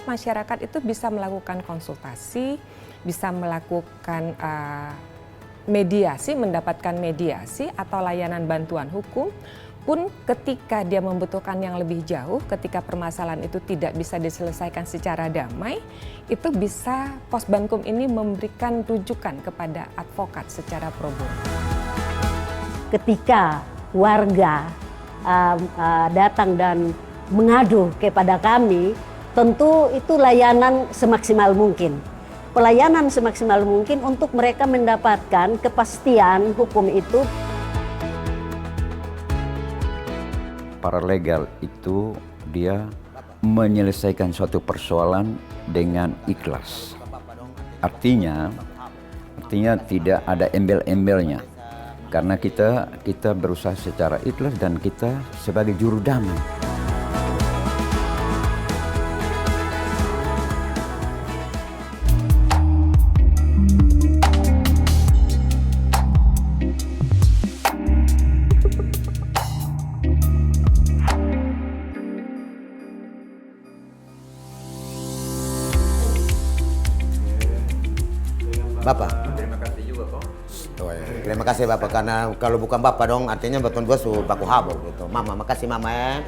masyarakat itu bisa melakukan konsultasi, bisa melakukan mediasi, mendapatkan mediasi atau layanan bantuan hukum, pun ketika dia membutuhkan yang lebih jauh, ketika permasalahan itu tidak bisa diselesaikan secara damai, itu bisa Posbankum ini memberikan rujukan kepada advokat secara pro bono. Ketika warga datang dan mengadu kepada kami, tentu itu layanan semaksimal mungkin. Pelayanan semaksimal mungkin untuk mereka mendapatkan kepastian hukum itu. Paralegal itu dia menyelesaikan suatu persoalan dengan ikhlas. Artinya tidak ada embel-embelnya. Karena kita berusaha secara ikhlas dan kita sebagai juru damai. Bapak. Terima kasih juga kok. Terima kasih Bapak, karena kalau bukan Bapak dong artinya betul gua su baku habor gitu. Mama, makasih Mama ya.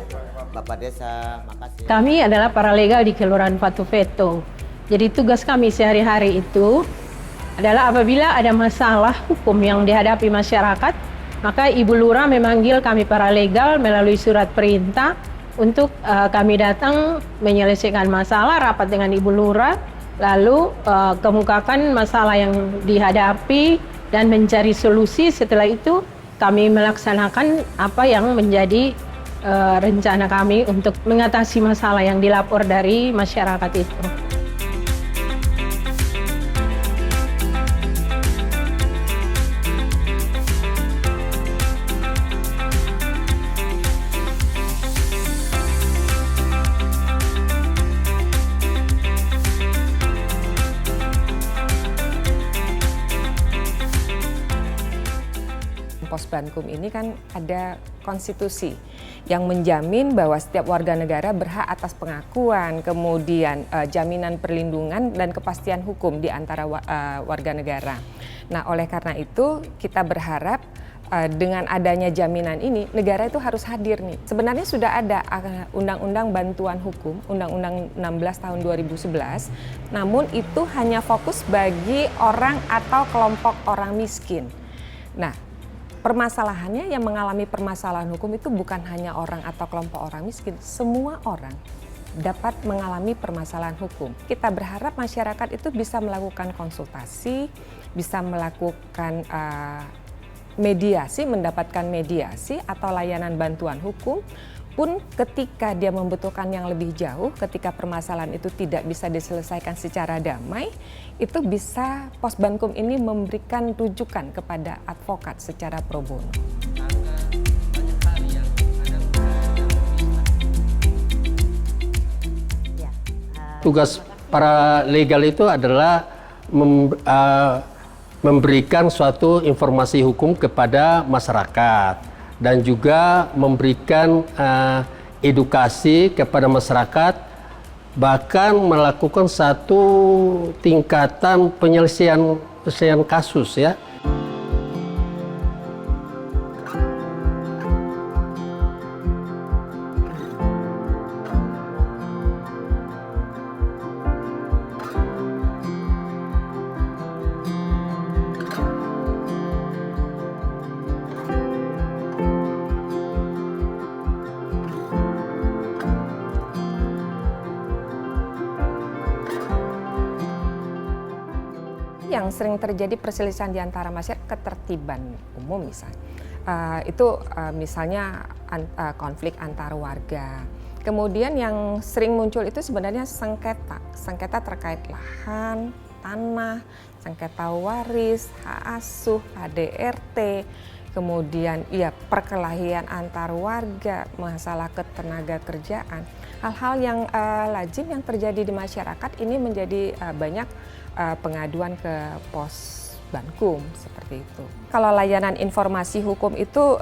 Bapak Desa, makasih. Kami adalah paralegal di Kelurahan Fatufeto. Jadi tugas kami sehari-hari itu adalah apabila ada masalah hukum yang dihadapi masyarakat, maka Ibu Lurah memanggil kami paralegal melalui surat perintah untuk kami datang menyelesaikan masalah, rapat dengan Ibu Lurah, lalu kemukakan masalah yang dihadapi dan mencari solusi. Setelah itu kami melaksanakan apa yang menjadi rencana kami untuk mengatasi masalah yang dilapor dari masyarakat itu. Posbankum ini kan ada konstitusi yang menjamin bahwa setiap warga negara berhak atas pengakuan, kemudian jaminan perlindungan dan kepastian hukum di antara warga negara. Nah, oleh karena itu kita berharap dengan adanya jaminan ini, negara itu harus hadir nih. Sebenarnya sudah ada Undang-Undang Bantuan Hukum, Undang-Undang 16 tahun 2011, namun itu hanya fokus bagi orang atau kelompok orang miskin. Nah, permasalahannya yang mengalami permasalahan hukum itu bukan hanya orang atau kelompok orang miskin, semua orang dapat mengalami permasalahan hukum. Kita berharap masyarakat itu bisa melakukan konsultasi, bisa melakukan mediasi, mendapatkan mediasi atau layanan bantuan hukum, pun ketika dia membutuhkan yang lebih jauh, ketika permasalahan itu tidak bisa diselesaikan secara damai, itu bisa Posbankum ini memberikan rujukan kepada advokat secara pro bono. Tugas para legal itu adalah memberikan suatu informasi hukum kepada masyarakat dan juga memberikan edukasi kepada masyarakat, bahkan melakukan satu tingkatan penyelesaian kasus ya. Yang sering terjadi perselisihan di antara masyarakat, ketertiban umum misalnya. Misalnya konflik antar warga. Kemudian yang sering muncul itu sebenarnya sengketa terkait lahan, tanah, sengketa waris, hak asuh, KDRT, kemudian perkelahian antar warga, masalah ketenaga kerjaan. Hal-hal yang lazim yang terjadi di masyarakat ini menjadi banyak pengaduan ke Bankum, seperti itu. Kalau layanan informasi hukum itu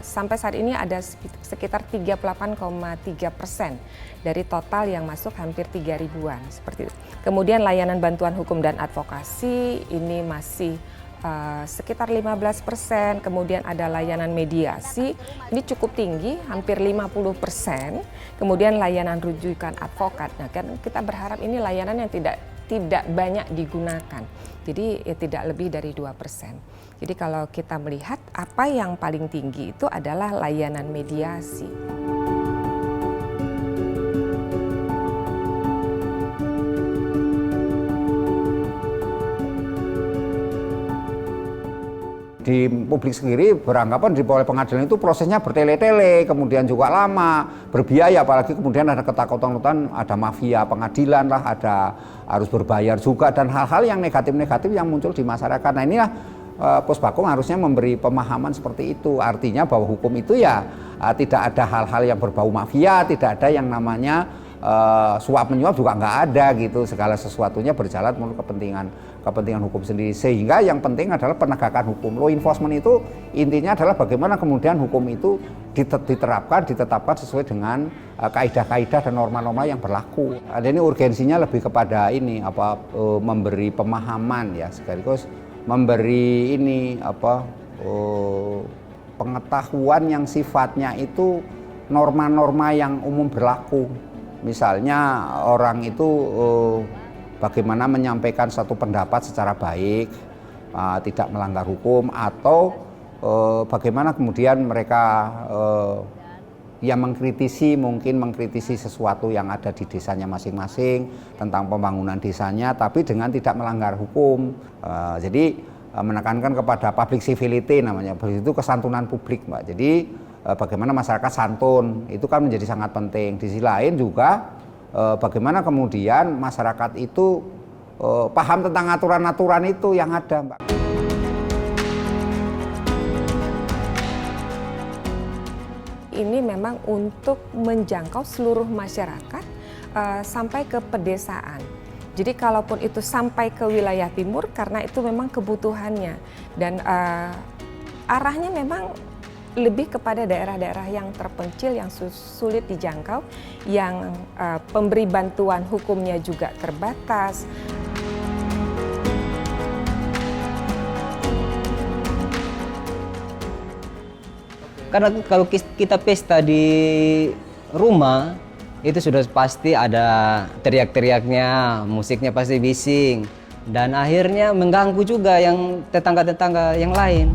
sampai saat ini ada sekitar 38,3% dari total yang masuk hampir 3 ribuan. Seperti itu. Kemudian layanan bantuan hukum dan advokasi ini masih sekitar 15%, kemudian ada layanan mediasi, ini cukup tinggi, hampir 50%, kemudian layanan rujukan advokat. Nah, kan kita berharap ini layanan yang tidak banyak digunakan, jadi ya tidak lebih dari 2%. Jadi kalau kita melihat apa yang paling tinggi itu adalah layanan mediasi. Di publik sendiri beranggapan di oleh pengadilan itu prosesnya bertele-tele, kemudian juga lama, berbiaya, apalagi kemudian ada ketakutan-ketakutan, ada mafia pengadilan lah, ada harus berbayar juga, dan hal-hal yang negatif-negatif yang muncul di masyarakat. Nah inilah Puspakum harusnya memberi pemahaman seperti itu, artinya bahwa hukum itu ya tidak ada hal-hal yang berbau mafia, tidak ada yang namanya suap menyuap juga nggak ada gitu, segala sesuatunya berjalan menurut kepentingan hukum sendiri, sehingga yang penting adalah penegakan hukum. Law enforcement itu intinya adalah bagaimana kemudian hukum itu ditetapkan sesuai dengan kaidah-kaidah dan norma-norma yang berlaku. Ada ini urgensinya lebih kepada ini memberi pemahaman ya, sekaligus memberi ini pengetahuan yang sifatnya itu norma-norma yang umum berlaku. Misalnya orang itu bagaimana menyampaikan satu pendapat secara baik, tidak melanggar hukum, atau bagaimana kemudian mereka yang mengkritisi sesuatu yang ada di desanya masing-masing tentang pembangunan desanya, tapi dengan tidak melanggar hukum. Jadi menekankan kepada public civility namanya, itu kesantunan publik, Mbak. Jadi bagaimana masyarakat santun, itu kan menjadi sangat penting. Di sisi lain juga bagaimana kemudian masyarakat itu paham tentang aturan-aturan itu yang ada, Mbak. Ini memang untuk menjangkau seluruh masyarakat sampai ke pedesaan. Jadi kalaupun itu sampai ke wilayah timur, karena itu memang kebutuhannya, dan arahnya memang lebih kepada daerah-daerah yang terpencil, yang sulit dijangkau, yang pemberi bantuan hukumnya juga terbatas. Karena kalau kita pesta di rumah, itu sudah pasti ada teriak-teriaknya, musiknya pasti bising, dan akhirnya mengganggu juga yang tetangga-tetangga yang lain.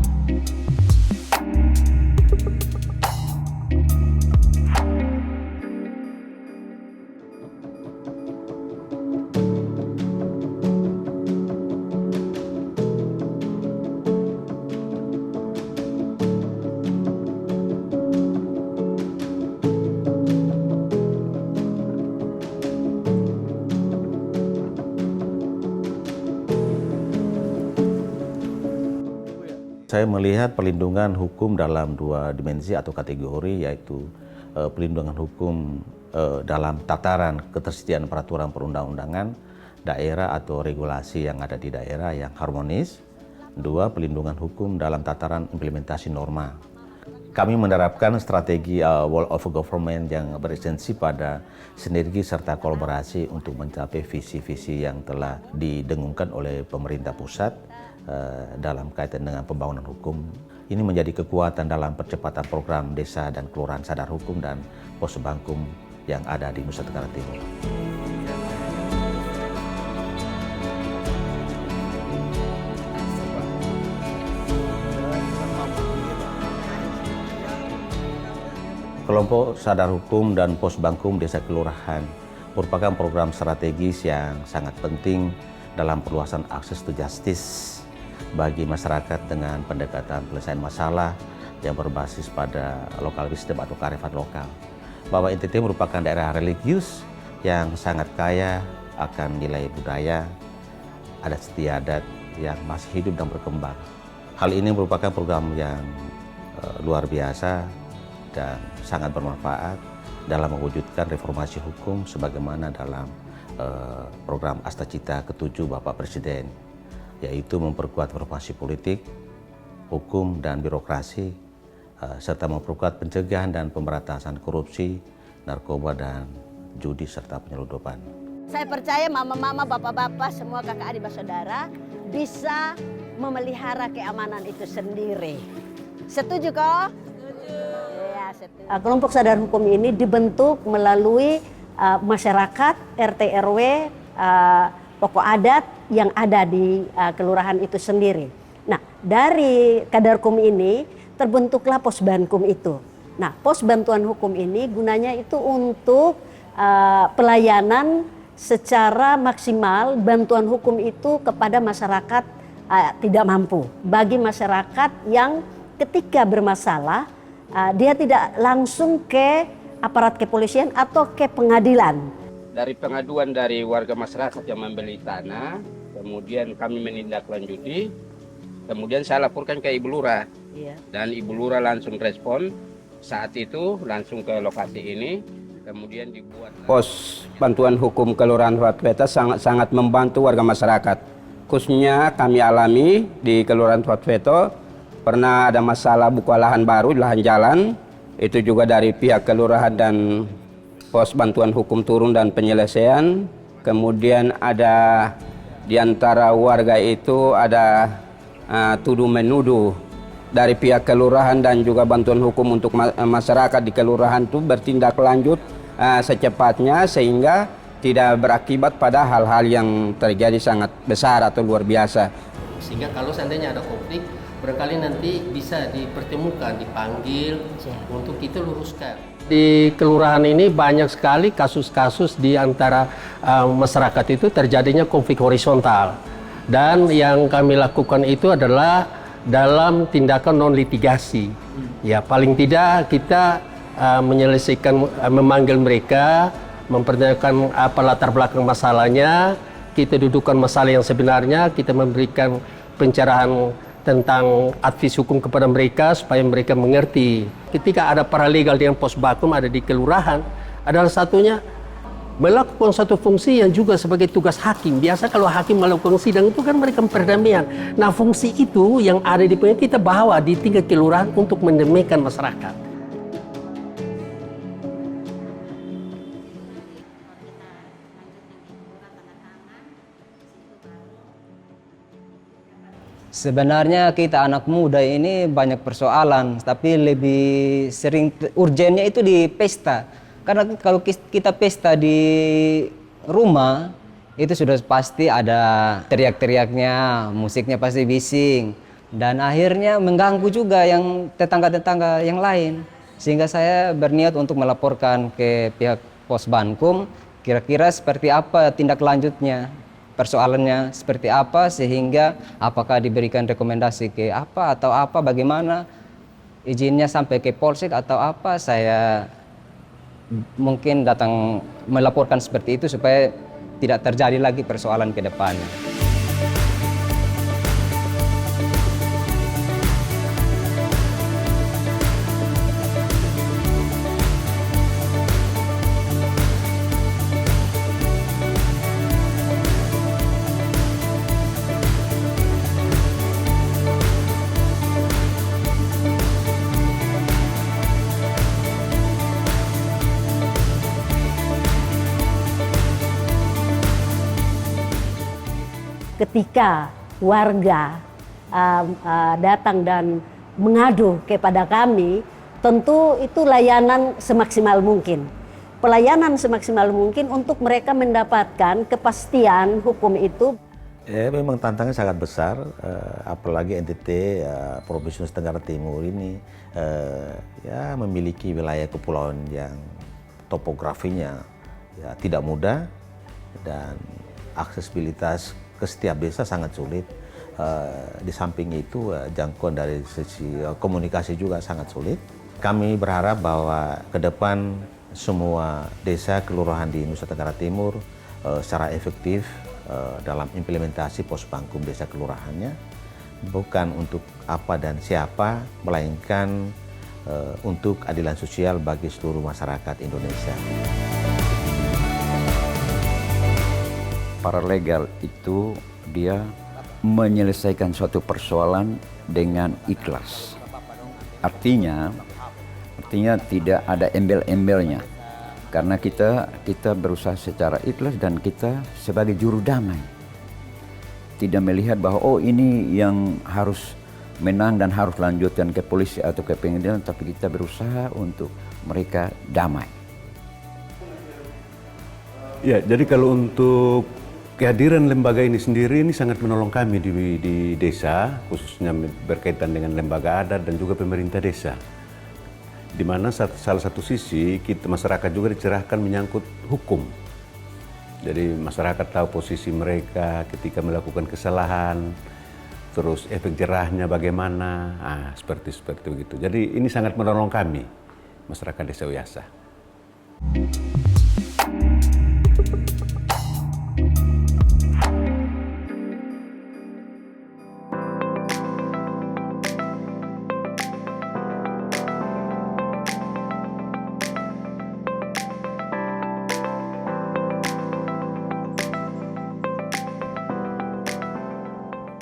Saya melihat perlindungan hukum dalam dua dimensi atau kategori, yaitu perlindungan hukum dalam tataran ketersediaan peraturan perundang-undangan daerah atau regulasi yang ada di daerah yang harmonis. Dua, perlindungan hukum dalam tataran implementasi norma. Kami menerapkan strategi Wall of Government yang beresensi pada sinergi serta kolaborasi untuk mencapai visi-visi yang telah didengungkan oleh pemerintah pusat dalam kaitan dengan pembangunan hukum. Ini menjadi kekuatan dalam percepatan program desa dan kelurahan sadar hukum dan pos Bankum yang ada di Nusa Tenggara Timur. Kelompok sadar hukum dan pos Bankum desa kelurahan merupakan program strategis yang sangat penting dalam perluasan akses to justice bagi masyarakat dengan pendekatan penyelesaian masalah yang berbasis pada local wisdom atau kearifan lokal. Bahwa NTT merupakan daerah religius yang sangat kaya akan nilai budaya, adat istiadat yang masih hidup dan berkembang. Hal ini merupakan program yang luar biasa dan sangat bermanfaat dalam mewujudkan reformasi hukum sebagaimana dalam program Asta Cita ke-7 Bapak Presiden. yaitu memperkuat reformasi politik, hukum, dan birokrasi, serta memperkuat pencegahan dan pemberantasan korupsi, narkoba, dan judi, serta penyeludupan. Saya percaya mama-mama, bapak-bapak, semua kakak adik bersaudara bisa memelihara keamanan itu sendiri. Setuju kok? Setuju. Ya, setuju. Kelompok sadar hukum ini dibentuk melalui masyarakat, RT RW, pokok adat yang ada di kelurahan itu sendiri. Nah, dari Kadarkum ini terbentuklah pos bankum itu. Nah, pos bantuan hukum ini gunanya itu untuk pelayanan secara maksimal bantuan hukum itu kepada masyarakat tidak mampu. Bagi masyarakat yang ketika bermasalah dia tidak langsung ke aparat kepolisian atau ke pengadilan. Dari pengaduan dari warga masyarakat yang membeli tanah, kemudian kami menindaklanjuti, kemudian saya laporkan ke Ibu Lurah. Iya. Dan Ibu Lurah langsung respon, saat itu langsung ke lokasi ini, kemudian dibuat pos bantuan hukum Kelurahan Fatweta sangat membantu warga masyarakat. Khususnya kami alami di Kelurahan Fatweta pernah ada masalah buka lahan baru, lahan jalan. Itu juga dari pihak kelurahan dan pos bantuan hukum turun dan penyelesaian. Kemudian ada di antara warga itu ada tuduh menuduh dari pihak kelurahan dan juga bantuan hukum untuk masyarakat di kelurahan itu bertindak lanjut secepatnya sehingga tidak berakibat pada hal-hal yang terjadi sangat besar atau luar biasa. Sehingga kalau seandainya ada konflik, barangkali nanti bisa dipertemukan, dipanggil untuk kita luruskan. Di kelurahan ini banyak sekali kasus-kasus di antara masyarakat itu terjadinya konflik horizontal. Dan yang kami lakukan itu adalah dalam tindakan non-litigasi. Ya, paling tidak kita menyelesaikan, memanggil mereka, mempertanyakan apa latar belakang masalahnya, kita dudukkan masalah yang sebenarnya, kita memberikan pencerahan tentang advis hukum kepada mereka supaya mereka mengerti. Ketika ada paralegal dengan pos bakum ada di kelurahan, adalah satunya melakukan satu fungsi yang juga sebagai tugas hakim. Biasa kalau hakim melakukan sidang itu kan mereka perdamaian. Nah, fungsi itu yang ada di kita bawa di tingkat kelurahan untuk mendamaikan masyarakat. Sebenarnya kita anak muda ini banyak persoalan, tapi lebih sering urgennya itu di pesta. Karena kalau kita pesta di rumah, itu sudah pasti ada teriak-teriaknya, musiknya pasti bising. Dan akhirnya mengganggu juga yang tetangga-tetangga yang lain. Sehingga saya berniat untuk melaporkan ke pihak pos Bankum, kira-kira seperti apa tindak lanjutnya. Persoalannya seperti apa sehingga apakah diberikan rekomendasi ke apa atau apa, bagaimana izinnya sampai ke polsek atau apa. Saya mungkin datang melaporkan seperti itu supaya tidak terjadi lagi persoalan ke depannya. Ketika warga datang dan mengadu kepada kami, tentu itu layanan semaksimal mungkin. Pelayanan semaksimal mungkin untuk mereka mendapatkan kepastian hukum itu. Memang tantangannya sangat besar, apalagi NTT Provinsi Nusa Tenggara Timur ini ya memiliki wilayah kepulauan yang topografinya ya tidak mudah dan aksesibilitas ke setiap desa sangat sulit. Di samping itu jangkauan dari sisi komunikasi juga sangat sulit. Kami berharap bahwa ke depan semua desa kelurahan di Nusa Tenggara Timur secara efektif dalam implementasi pos Bankum desa kelurahannya, bukan untuk apa dan siapa, melainkan untuk keadilan sosial bagi seluruh masyarakat Indonesia. Paralegal itu dia menyelesaikan suatu persoalan dengan ikhlas. Artinya tidak ada embel-embelnya. Karena kita berusaha secara ikhlas dan kita sebagai juru damai. Tidak melihat bahwa oh ini yang harus menang dan harus lanjutkan ke polisi atau ke pengadilan, tapi kita berusaha untuk mereka damai. Ya, jadi kalau untuk kehadiran lembaga ini sendiri ini sangat menolong kami di desa, khususnya berkaitan dengan lembaga adat dan juga pemerintah desa. Di mana salah satu sisi kita masyarakat juga dicerahkan menyangkut hukum. Jadi masyarakat tahu posisi mereka ketika melakukan kesalahan, terus efek jerahnya bagaimana, seperti begitu. Jadi ini sangat menolong kami, masyarakat Desa Uyasa.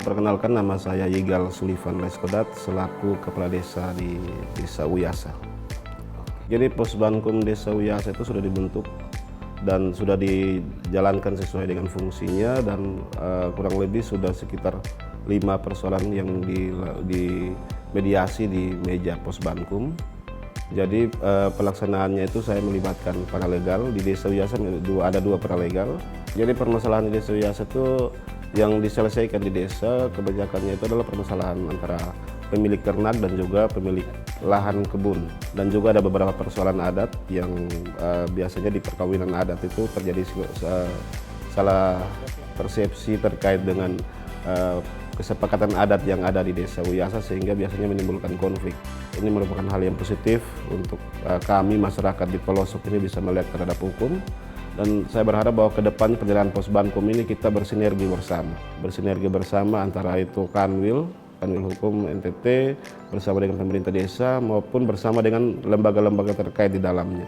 Perkenalkan, nama saya Yigal Sullivan Leskodat selaku Kepala Desa di Desa Uyasa. Jadi Posbankum Desa Uyasa itu sudah dibentuk dan sudah dijalankan sesuai dengan fungsinya, dan kurang lebih sudah sekitar 5 persoalan yang dimediasi di meja Posbankum. Jadi pelaksanaannya itu saya melibatkan paralegal. Di Desa Uyasa ada 2 paralegal. Jadi permasalahan di Desa Uyasa itu yang diselesaikan di desa kebanyakannya itu adalah permasalahan antara pemilik ternak dan juga pemilik lahan kebun, dan juga ada beberapa persoalan adat yang biasanya di perkawinan adat itu terjadi salah persepsi terkait dengan kesepakatan adat yang ada di Desa Uyasa sehingga biasanya menimbulkan konflik. Ini merupakan hal yang positif untuk kami masyarakat di pelosok ini bisa melihat terhadap hukum. Dan saya berharap bahwa ke depan perjalanan Posbankum ini kita bersinergi bersama antara itu Kanwil Hukum NTT bersama dengan pemerintah desa maupun bersama dengan lembaga-lembaga terkait di dalamnya.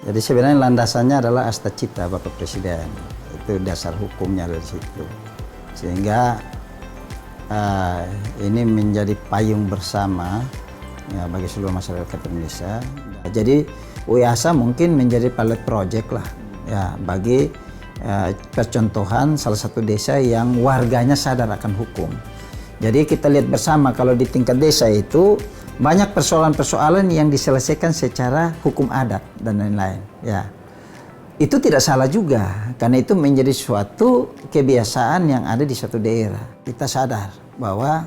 Jadi sebenarnya landasannya adalah Asta Cipta Bapak Presiden, itu dasar hukumnya dari situ, sehingga ini menjadi payung bersama ya, bagi seluruh masyarakat Indonesia. Jadi Uyasa mungkin menjadi pilot project lah ya bagi percontohan salah satu desa yang warganya sadar akan hukum. Jadi kita lihat bersama kalau di tingkat desa itu banyak persoalan-persoalan yang diselesaikan secara hukum adat dan lain-lain ya. Itu tidak salah juga, karena itu menjadi suatu kebiasaan yang ada di satu daerah. Kita sadar bahwa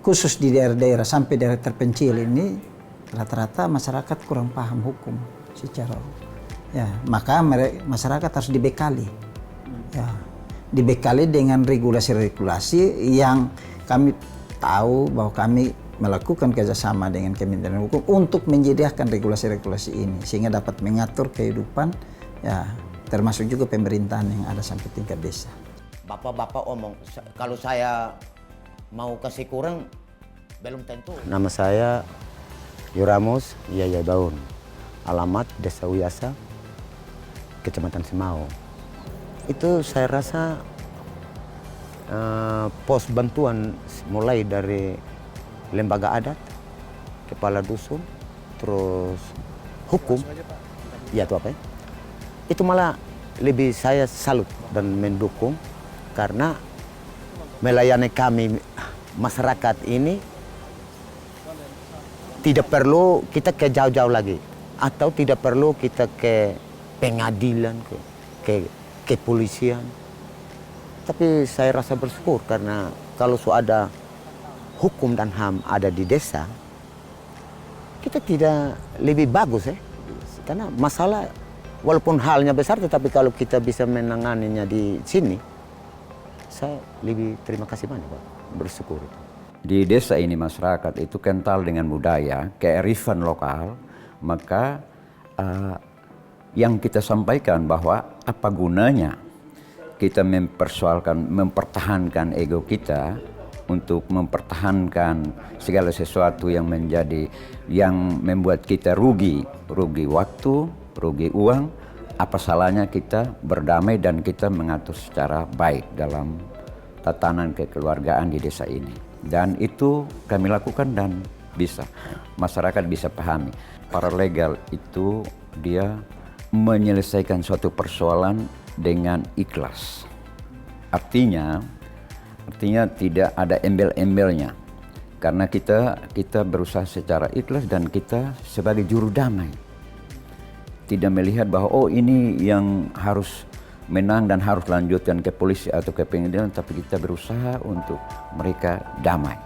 khusus di daerah-daerah sampai daerah terpencil ini rata-rata masyarakat kurang paham hukum secara ya, maka masyarakat harus dibekali ya, dibekali dengan regulasi-regulasi yang kami tahu bahwa kami melakukan kerjasama dengan Kementerian Hukum untuk menyediakan regulasi-regulasi ini sehingga dapat mengatur kehidupan ya, termasuk juga pemerintahan yang ada sampai tingkat desa. Bapak-bapak omong, kalau saya mau kasih kurang, belum tentu. Nama saya Yuramus Yaya Daun, alamat Desa Uyasa, Kecamatan Semau. Itu saya rasa pos bantuan mulai dari lembaga adat, kepala dusun, terus hukum, ya itu apa ya? Itu malah lebih saya salut dan mendukung karena melayani kami masyarakat ini tidak perlu kita ke jauh-jauh lagi atau tidak perlu kita ke pengadilan, ke kepolisian. Tapi saya rasa bersyukur karena kalau ada hukum dan HAM ada di desa, kita tidak lebih bagus ya. Karena masalah walaupun halnya besar, tetapi kalau kita bisa menanganinya di sini, saya lebih terima kasih banyak Pak, bersyukur. Di desa ini masyarakat itu kental dengan budaya, kearifan lokal, maka yang kita sampaikan bahwa apa gunanya kita mempertahankan ego kita untuk mempertahankan segala sesuatu yang membuat kita rugi waktu, rugi uang. Apa salahnya kita berdamai dan kita mengatur secara baik dalam tatanan kekeluargaan di desa ini. Dan itu kami lakukan dan masyarakat bisa pahami. Paralegal itu dia menyelesaikan suatu persoalan dengan ikhlas. Artinya tidak ada embel-embelnya. Karena kita berusaha secara ikhlas dan kita sebagai juru damai. Tidak melihat bahwa ini yang harus menang dan harus lanjutkan ke polisi atau ke pengadilan, tapi kita berusaha untuk mereka damai.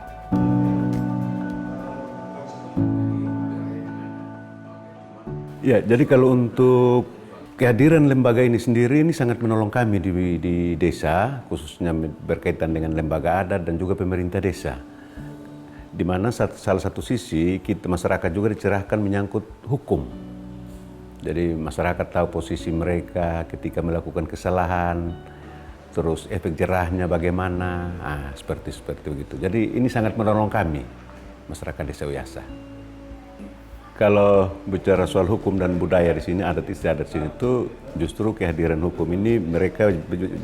Ya, jadi kalau untuk kehadiran lembaga ini sendiri ini sangat menolong kami di desa, khususnya berkaitan dengan lembaga adat dan juga pemerintah desa. Di mana salah satu sisi masyarakat juga dicerahkan menyangkut hukum. Jadi masyarakat tahu posisi mereka ketika melakukan kesalahan, terus efek jerahnya bagaimana, seperti begitu. Jadi ini sangat menolong kami, masyarakat Desa Uyasa. Kalau bicara soal hukum dan budaya di sini, adat istiadat sini itu justru kehadiran hukum ini mereka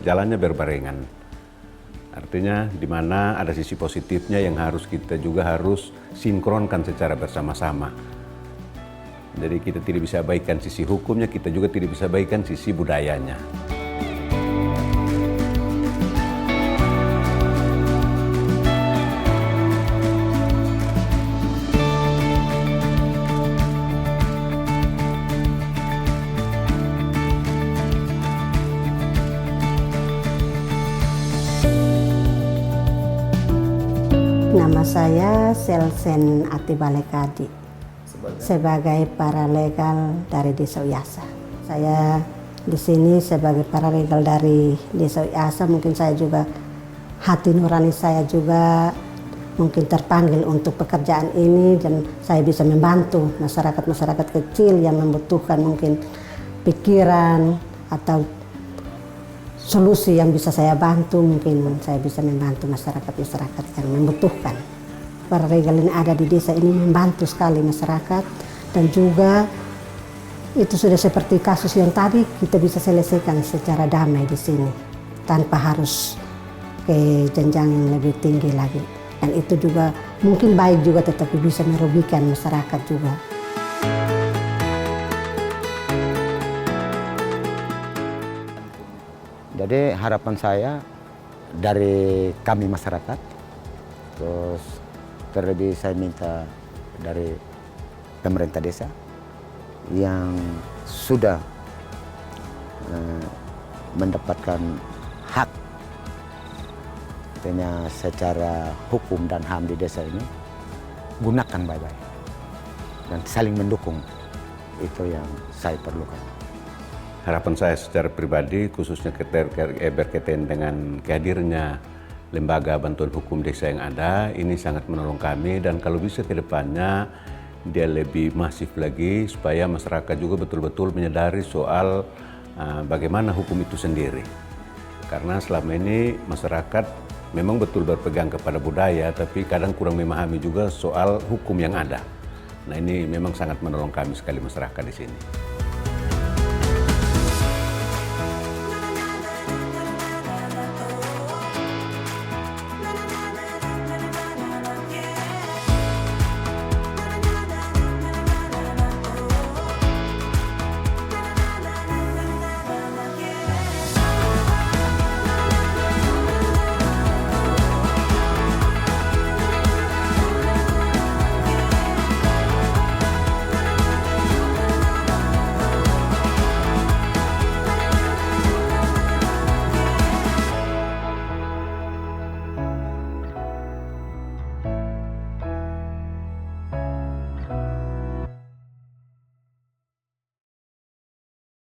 jalannya berbarengan. Artinya di mana ada sisi positifnya yang kita juga harus sinkronkan secara bersama-sama. Jadi kita tidak bisa abaikan sisi hukumnya, kita juga tidak bisa abaikan sisi budayanya. Nama saya Selsen Atibalekadi. Sebagai paralegal dari Desa Uyasa. Saya di sini sebagai paralegal dari Desa Uyasa, mungkin saya juga hati nurani saya juga mungkin terpanggil untuk pekerjaan ini dan saya bisa membantu masyarakat kecil yang membutuhkan mungkin pikiran atau solusi yang bisa saya bantu, mungkin saya bisa membantu masyarakat yang membutuhkan. Paralegal ini ada di desa ini membantu sekali masyarakat dan juga itu sudah seperti kasus yang tadi kita bisa selesaikan secara damai di sini tanpa harus ke jenjang yang lebih tinggi lagi, dan itu juga mungkin baik juga tetapi bisa merugikan masyarakat juga. Jadi harapan saya dari kami masyarakat, terus terlebih saya minta dari pemerintah desa yang sudah mendapatkan hak secara hukum dan HAM di desa ini, gunakan baik-baik dan saling mendukung. Itu yang saya perlukan. Harapan saya secara pribadi khususnya berkaitan dengan kehadirannya lembaga bantuan hukum desa yang ada, ini sangat menolong kami, dan kalau bisa ke depannya dia lebih masif lagi supaya masyarakat juga betul-betul menyadari soal bagaimana hukum itu sendiri. Karena selama ini masyarakat memang betul berpegang kepada budaya, tapi kadang kurang memahami juga soal hukum yang ada. Nah, ini memang sangat menolong kami sekali masyarakat di sini.